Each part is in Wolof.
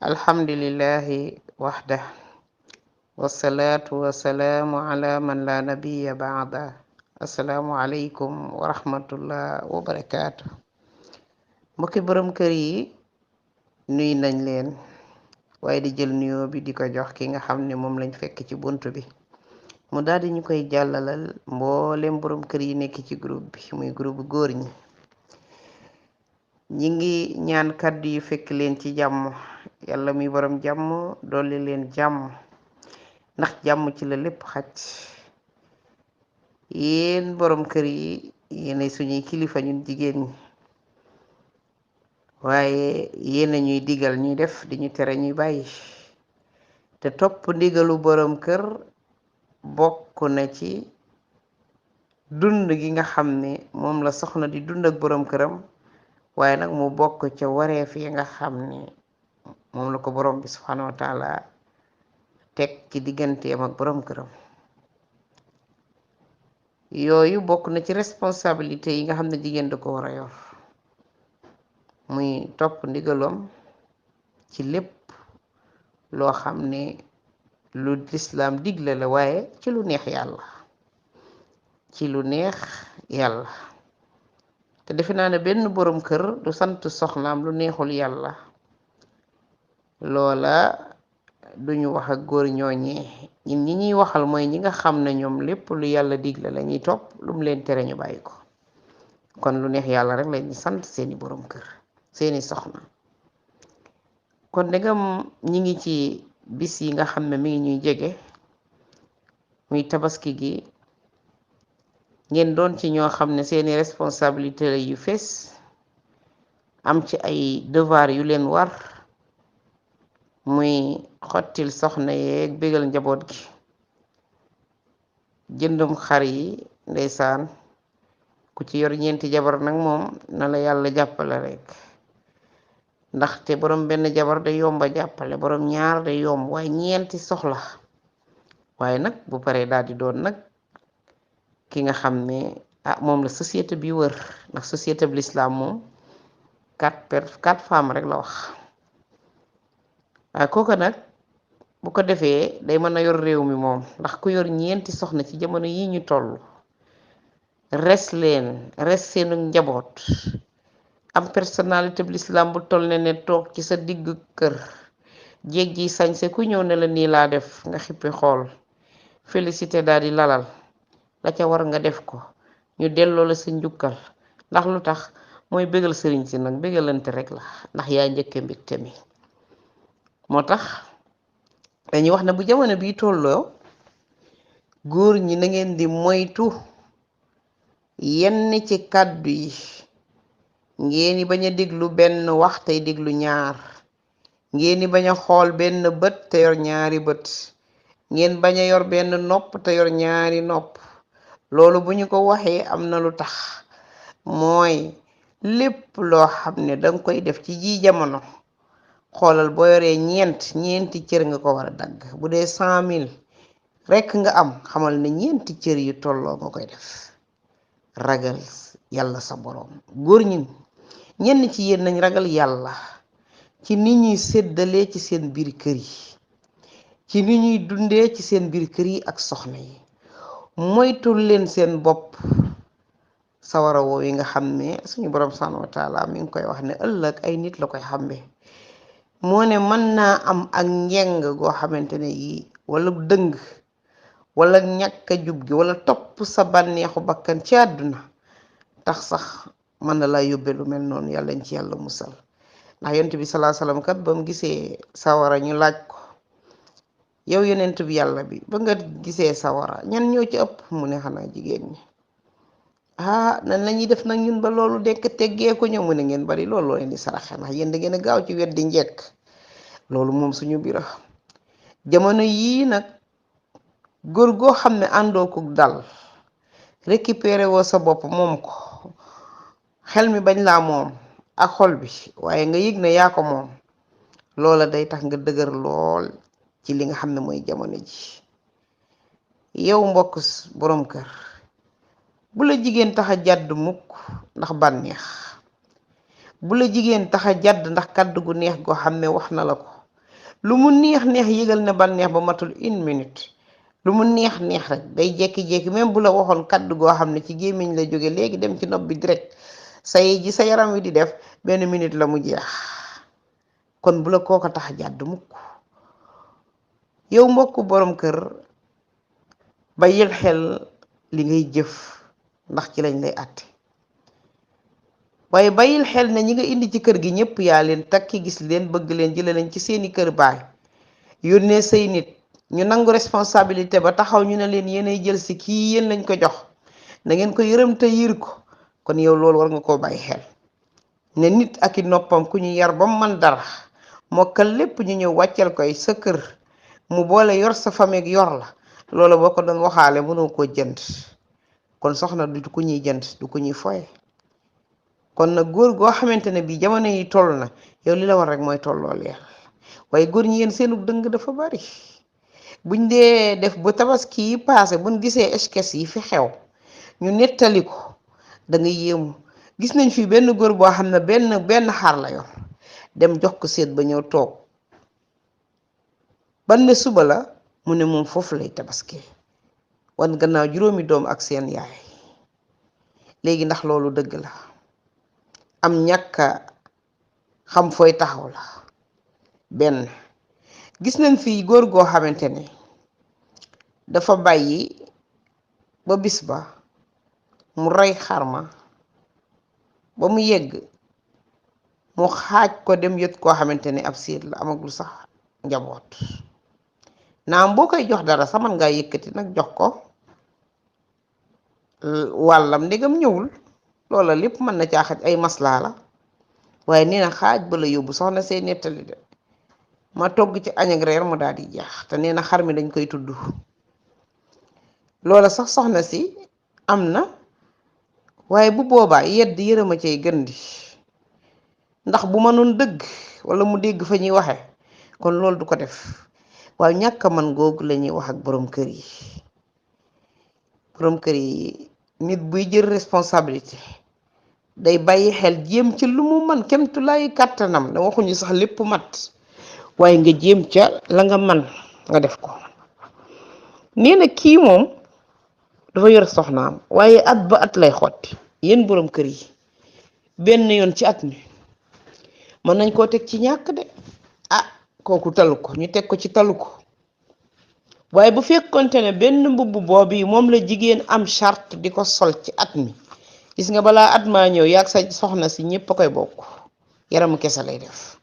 alhamdulillahi waxda wasalaatu wasalaamu ala man la nabiya baada asalaamu aleykum wa rahmatullah wa barakaatu. mbokki borom kër yi nuy nañ leen waaye di jël nuyoo bi di ko jox ki nga xam ne moom lañ fekk ci bunt bi mu daldi ñu koy jàllalal mboolem borom kër yi nekk ci groupe bi muy groupe góor ñi ngi ñaan kàddu yi fekk leen ci jàmm yàlla muy borom jàmm dolli leen jàmm ndax jàmm ci la lépp xaj. yéen borom kër yi yéenay suñuy kilifa ñun jigéen ñi waaye yéena ñuy digal ñuy def di ñu tere ñuy bàyyi te topp ndigalu borom kër bokk na ci dund gi nga xam ne moom la soxna di dund ak borom këram waaye nag mu bokk ca wareef yi nga xam ne moom la ko borom bi subhanahu wa taala teg ci digganteem ak borom këram. yooyu bokk na ci responsabilité yi nga xam ne jigéen da ko war a yor muy topp ndigalam ci lépp loo xam ne lu lislaam digle la waaye ci lu neex yàlla te defe naa ne benn borom kër du sant soxnaam lu neexul yàlla. loola duñu wax ak góor ñooñee ñun ñi ñuy waxal mooy ñi nga xam ne ñoom lépp lu yàlla digle la ñuy topp lu mu leen tere ñu bàyyi ko kon lu neex yàlla rek lañuy sant seeni borom kër seeni soxna. kon ndegam ñi ngi ci bis yi nga xam ne mi ngi ñuy jege muy tabaski gi ngeen doon ci ñoo xam ne seeni responsabilité la yu fees am ci ay devoir yu leen war muy xottil soxna yeeg bégal njaboot gi jëndum xar yi ndeysaan ku ci yor ñeenti jabar nag moom na la yàlla jàppale rek ndaxte borom benn jabar day yomba jàppale borom ñaar day yomb waaye ñeenti soxla waaye nag bu paree daal di doon nag ki nga xam ne moom la société bi wër ndax société bi l'islam moom quatre femmes rek la wax waaye kooku nag bu ko defee day mën a yor réew mi moom ndax ku yor ñeenti soxna ci jamono yi ñu toll res seenu njaboot am personnalité bi l'islam bu toll ne toog ci sa digg kër jéeg ji sañse ku ñëw ne la nii laa def nga xippi xool félicité daal di lalal la ca war nga def ko ñu delloo la sa njukkal ndax lu tax mooy bégal sëriñ si nag bégalante rek la ndax yaa njëkke mbégte mi. moo tax dañuy wax ne bu jamono bii tolloo góor ñi na ngeen di moytu yenn ci kàddu yi ngeen di bañ a déglu benn wax tey déglu ñaar ngeen di bañ a xool benn bët te yor ñaari bët ngeen bañ a yor benn nopp te yor ñaari nopp. loolu bu ñu ko waxee am na lu tax mooy lépp loo xam ne danga koy def ci ji jamono xoolal boo yoree ñeenti cër nga ko war a dagg bu dee 100 000 rekk nga am xamal ne ñeenti cër yu tolloo nga koy def ragal yàlla sa boroom. góor ñi ñenn ci yéen nañ ragal yàlla ci ni ñuy séddalee ci seen biir kër yi ci ni ñuy dundee ci seen biir kër yi ak soxna yi moytul leen seen bopp sawara woo yi nga xam ne suñu boroom subhanahu wa taala mi ngi koy wax ne ëllëg ay nit la koy xàmbe moo ne mën naa am ak njeng goo xamante ne yi wala dëng wala ñàkk a jub gi wala topp sa bànneexu bakkan ci àdduna tax sax mën na laa yóbbe lu mel noonu yàlla ñu ci yàlla musal. ndax yonent bi salaa salaam kat ba mu gisee sawara ñu laaj ko yow yonent bi yàlla bi ba nga gisee sawara ñan ñoo ci ëpp mu ne xanaa jigéen ñi. nan lañuy def nag ñun ba loolu dekk teggee ko ñëw mu ne ngeen bari loolu leen di saraxe ndax yéen da ngeen a gaaw ci weddi njekk loolu moom suñu bira jamono yii nag góor goo xam ne àndoo ko dal récupéré woo sa bopp moom ko xel mi bañ laa moom ak xol bi waaye nga yëg ne yaa ko moom loola day tax nga dëgër lool ci li nga xam ne mooy jamono ji. yow mbokk boroom kër bu la jigéen tax a jàdd mukk ndax bànneex bu la jigéen tax a jàdd ndax kàddu gu neex goo xam ne wax na la ko lu mu neex neex yëgal ne bànneex ba matul 1 minute lu mu neex neex rek day jekki-jekki même bu la waxoon kaddu goo xam ne ci gémmiñ la jóge léegi dem ci nopp bi direct say ji sa yaram wi di def benn minute la mu jeex kon bu la kooko tax jàdd mukk yow mbokk borom kër bàyyil xel li ngay jëf ndax ci lañ lay àtte waaye bàyyil xel ne ñi nga indi ci kër gi ñépp yaa leen takki gis leen bëgg leen jële leen ci seeni kër baay yónnee say nit ñu nangu responsabilité ba taxaw ñu ne leen yéenay jël si kii yéen lañ ko jox na ngeen ko yërëm te yiir ko kon yow loolu war nga koo bàyyi xel ne nit ak i noppam ku ñu yar ba mu man dara mokkal lépp ñu ñëw wàccel koy sa kër mu boole yor sa famille yor la loolu boo ko doon waxaale mënoo koo jënd kon soxna du ku ñuy jënd du ku ñuy foye kon nag góor goo xamante ne bii jamono yi toll na yow li la war rek mooy tolloo leer waaye góor ñi yéen seenu dëng dafa bari buñ dee def bu tabaski yi paase buñ gisee eskes yi fi xew ñu nettali ko da nga yéemu gis nañ fi benn góor boo xam ne benn xar la yor dem jox ko seet ba ñëw toog ban ne suba la mu ne moom foofu lay tabaski wan gannaaw juróomi doom ak seen yaay léegi ndax loolu dëgg la am ñàkka xam fooy taxaw la benn gis nañ fi góor goo xamante ne dafa bàyyi ba bis ba mu rey xarma ba mu yegg mu xaaj ko dem yët koo xamante ne ab séet la amagul sax njaboot naam boo koy jox dara sax man ngaa yëkkati nag jox ko wàllam ndegam ñëwul loola lépp mën na caa xaj ay maslaa la waaye nee na xaaj ba la yóbbu soxna see nettali de ma togg ci añ ak reer mu daal di jeex te nee na xar mi dañ koy tudd loola sax soxna si am na waaye bu boobaa yedd yërëma cay gën di ndax bu mënoon dëgg wala mu dégg fa ñuy waxe kon loolu du ko def waaye ñàkk a man googu la ñuy wax ak borom kër yi borom kër yi nit buy jël responsabilité day bàyyi xel jéem ci lu mu man kemtu lay kàttanam da waxuñu sax lépp mat waaye nga jéem ca la nga man nga def ko nee na kii moom dafa yor soxnaam waaye at ba at lay xotti yéen borom kër yi benn yoon ci at mi mën nañ koo teg ci ñàkk de ah kooku talu ko ñu teg ko ci talu ko waaye bu fekkonte ne benn mbubb boobu moom la jigéen am charte di ko sol ci at mi gis nga balaa at maa ñëw yaag sa soxna si ñépp a koy bokk yaramu kese lay def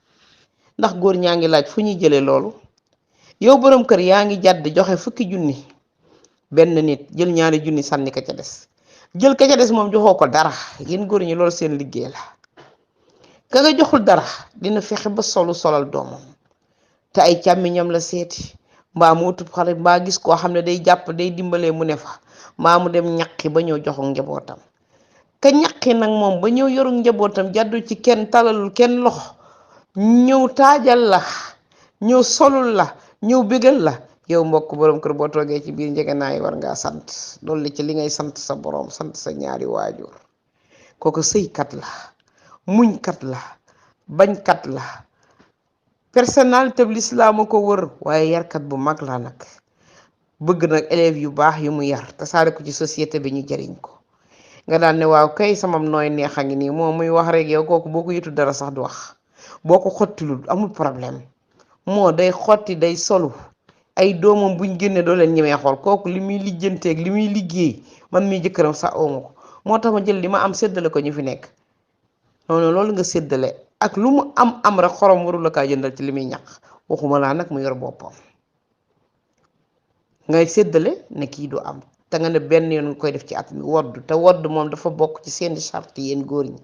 ndax góor ñaa ngi laaj fu ñuy jëlee loolu yow borom kër yaa ngi jàdd joxe fukki junni benn nit jël ñaari junni sànni ka ca des jël ka ca des moom joxoo ko dara yéen góor ñi loolu seen liggéey la ka nga joxul dara dina fexe ba solal doomam te ay càmmiñam la seeti mbaa mu utub xale mbaa gis koo xam ne day jàpp day dimbalee mu ne fa mbaa mu dem ñaqi ba ñëw joxu njabootam ka ñaqi nag moom ba ñëw yoru njabootam jàddu ci kenn talalul kenn loxo ñëw taajal la ñëw solul la ñëw bégal la yow mbokk borom kër boo toogee ci biir njëgënaay war ngaa sant loolu ci li ngay sant sa borom sant sa ñaari waajur kooku sëykat la muñkat la bañkat la personnalité bi lislaam a ko wër waaye yarkat bu mag la nag bëgg nag élèves yu baax yu mu yar tasaare ko ci société bi ñu jariñ ko nga daan ne waaw kay samam nooy neex a ngi nii moom muy wax rek yow kooku boo ko yëtu dara sax du wax boo ko xottilul amul problème moo day xotti day solu ay doomam buñ génne doo leen ñemee xool kooku li muy lijjanteeg li muy liggéey man mi jëkkëram sax ooma ko moo tax ma jël li ma am séddale ko ñu fi nekk noonu loolu nga séddale ak lu mu am rek xorom warul la kaa jëndal ci li muy ñaq waxuma laa nag mu yor boppam ngay séddale ne kii du am te nga ne benn yoon nga koy def ci at mi wodd te wodd moom dafa bokk ci seeni charte yéen góor ñi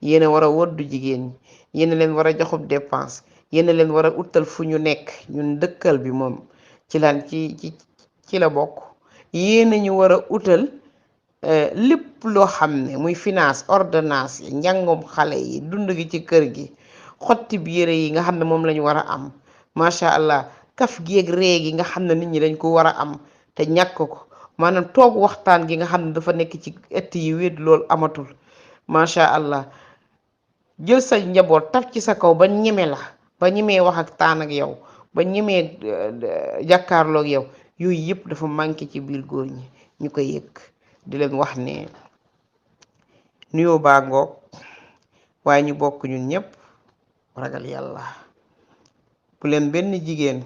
yéen a war a woddu jigéen ñi yéen a leen war a joxub dépense yéen a leen war a utal fu ñu nekk ñun dëkkal bi moom ci lan ci la bokk yéen a ñu war a utal lépp loo xam ne muy finance ordonnance yi njàngum xale yi dund gi ci kër gi xotti bi yére yi nga xam ne moom lañu war a am macha allah kaf gi ak ree gi nga xam ne nit ñi dañ ko war a am te ñàkk ko maanaam toog waxtaan gi nga xam ne dafa nekk ci ëtt yi wéet loolu amatul macha allah jël sa njaboot taf ci sa kaw ba ñeme la ba ñemee wax ak taan ak yow ba ñemee jàkkaarloog yow yooyu yëpp dafa manqué ci biir góor ñi ñu koy yëg di leen wax ne nuyoo baa ngoog waaye ñu bokk ñun ñëpp ragal yàlla bu leen benn jigéen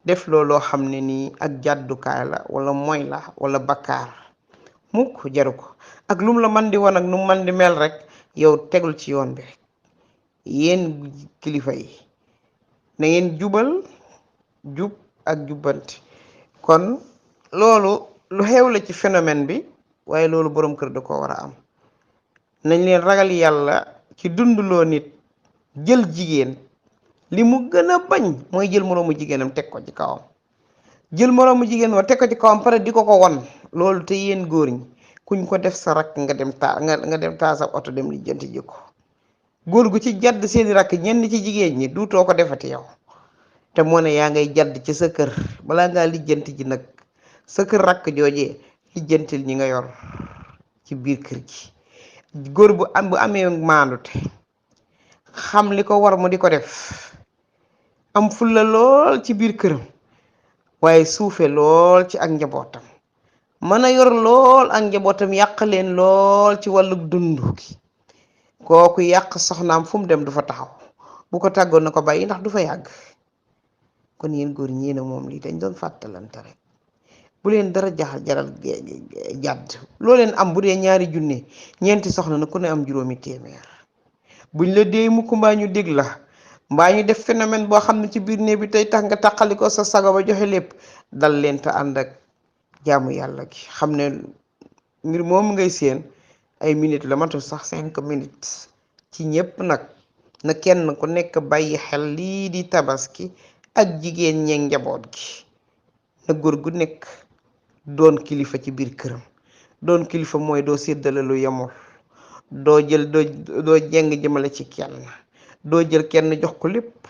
def looloo xam ne nii ak jàddukaay la wala moy la wala bakkaar mukk jaru ko ak lum la man di won ak nu man di mel rek yow tegul ci yoon bi rek yéen kilifa yi na ngeen jubal jub ak jubbanti kon loolu lu xew la ci phénomène bi waaye loolu boroom kër da ko war a am nañ leen ragal yàlla ci dunduloo nit jël jigéen li mu gën a bañ mooy jël moroomu jigéenam teg ko ci kawam jël moroomu jigéen wa teg ko ci kawam pare di ko won loolu te yéen góor ñi kuñ ko def sa rakk nga dem taa sa oto dem lijjanti ji ko góor gu ci jadd seeni rakk ñenn ci jigéen ñi duutoo ko defati yow te moo ne yaa ngay jadd ci sa kër balaa ngaa lijjanti ji nag sa kër rakk joojee lijjantil ñi nga yor ci biir kër gi góor bu amee maandute xam li ko war mu di ko def am fulla lool ci biir këram waaye suufe lool ci ak njabootam mën a yor lool ak njabootam yàq leen lool ci wàllu dund gi kooku yàq soxnaam fu mu dem du fa taxaw bu ko tàggoon na ko bàyyi ndax du fa yàgg kon yéen góor ñi ne moom lii dañ doon fàttalante rek bu leen dara jaral jàdd loo leen am bu dee 2 junne ñeenti soxna na ku ne am 5 téeméer buñ la dee mukk mbaa ñu dégg la mbaa ñu def phénomène boo xam ne ci biir néeg bi tey tax nga tàqali ko sa sago ba joxe lépp dal leen te ànd ak jaamu yàlla gi xam ne mbir moom ngay séen ay minutes la matul sax 5 minutes ci ñépp nag na kenn ku nekk bàyyi xel lii di tabaski ak jigéen ñeeg njaboot gi na góor gu nekk doon kilifa ci biir këram doon kilifa mooy doo séddale lu yemul doo jeng jëmale ci kenn doo jël kenn jox ko lépp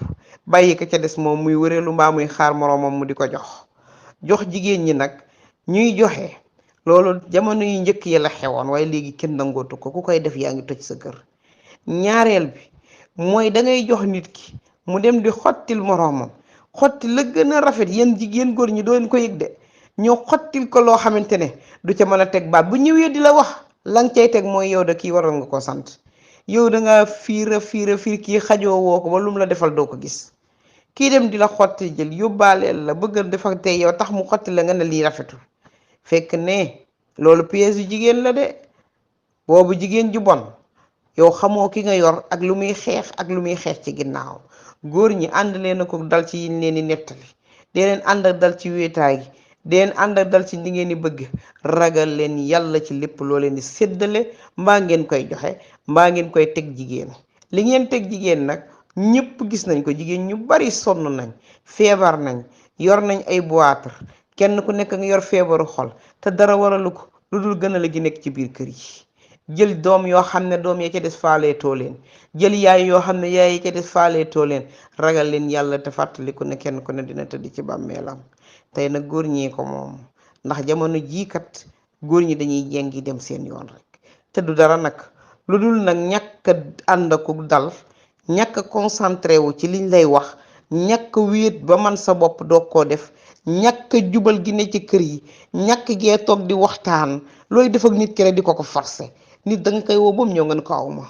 bàyyi ko ca des moom muy wëreelu mbaa muy xaar moroomam mu di ko jox jigéen ñi nag ñuy joxe loolu jamono yu njëkk yi la xewoon waaye léegi kenn nangootu ko ku koy def yaa ngi toj sa kër ñaareel bi mooy dangay jox nit ki mu dem di xottil moroomam xotti la gën a rafet yéen jigéen góor ñi doo ko yëg de ñoo xottil ko loo xamante ne du ca mën a teg baat bu ñëwee di la wax lan cay teg mooy yow de kii waroon nga ko sant yow danga fiir kii xajoo woo ko ba lu mu la defal doo ko gis kii dem di la xotti jël yóbbaaleel la bëgg defar tey yow tax mu xotti la nga ne lii rafetul fekk ne loolu pièce yu jigéen la de boobu jigéen ju bon yow xamoo ki nga yor ak lu muy xeex ci ginnaaw góor ñi ànd leen ko dal ci yiñ leen di nettali dee leen ànd ak dal ci wéetaay gi dee leen ànd ak dal ci li ngeen di bëgg ragal leen yàlla ci lépp loo leen di séddale mbaa ngeen koy joxe mbaa ngeen koy teg jigéen li ngeen teg jigéen nag ñëpp gis nañ ko jigéen ñu bari sonn nañ feebar nañ yor nañ ay boîte kenn ku nekk nga yor feebaru xol te dara waralu ko lu dul gënale gi nekk ci biir kër yi jël doom yoo xam ne doom ya ca des faaleetoo leen jël yaay yoo xam ne yaay ya ca des faaleetoo leen ragal leen yàlla te fàttaliku ne kenn ku ne dina tëdd ci bàmmeelam tey nag góor ñee ko moom ndax jamono jii kat góor ñi dañuy jengi dem seen yoon rek te du dara nag lu dul nag ñàkk ànd ak dal ñàkk concentré wu ci liñ lay wax ñàkk wéet ba man sa bopp doog koo def ñàkk jubal gi ne ci kër yi ñàkk gee toog di waxtaan looy def ak nit ki rek di ko forcé nit danga koy woo ba mu ñëw nga ne ko awma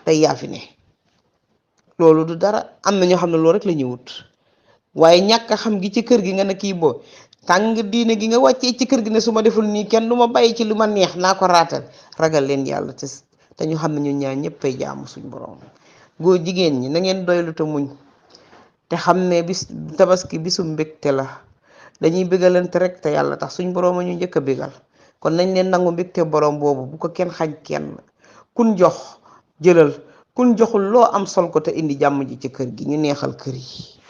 tey yaa fi ne loolu du dara am na ñoo xam ne loolu rek la ñuy wut waaye ñàkk xam gi ci kër gi nga ne kii boo tàng diine gi nga wàccee ci kër gi ne su ma deful nii kenn du ma bàyyi ci lu ma neex naa ko raatal ragal leen yàlla te ñu xam ne ñun ñaar ñëpp ay jaamu suñ borom góor jigéen ñi na ngeen doylu te muñ te xam ne bis tabaski bisu mbégte la dañuy bégalante rek te yàlla tax suñ borom a ñu njëkk a bégal kon nañ leen nangu mbégte borom boobu bu ko kenn xañ kenn kun jox jëlal kun joxul loo am sol ko te indi jàmm ji ci kër gi ñu neexal kër yi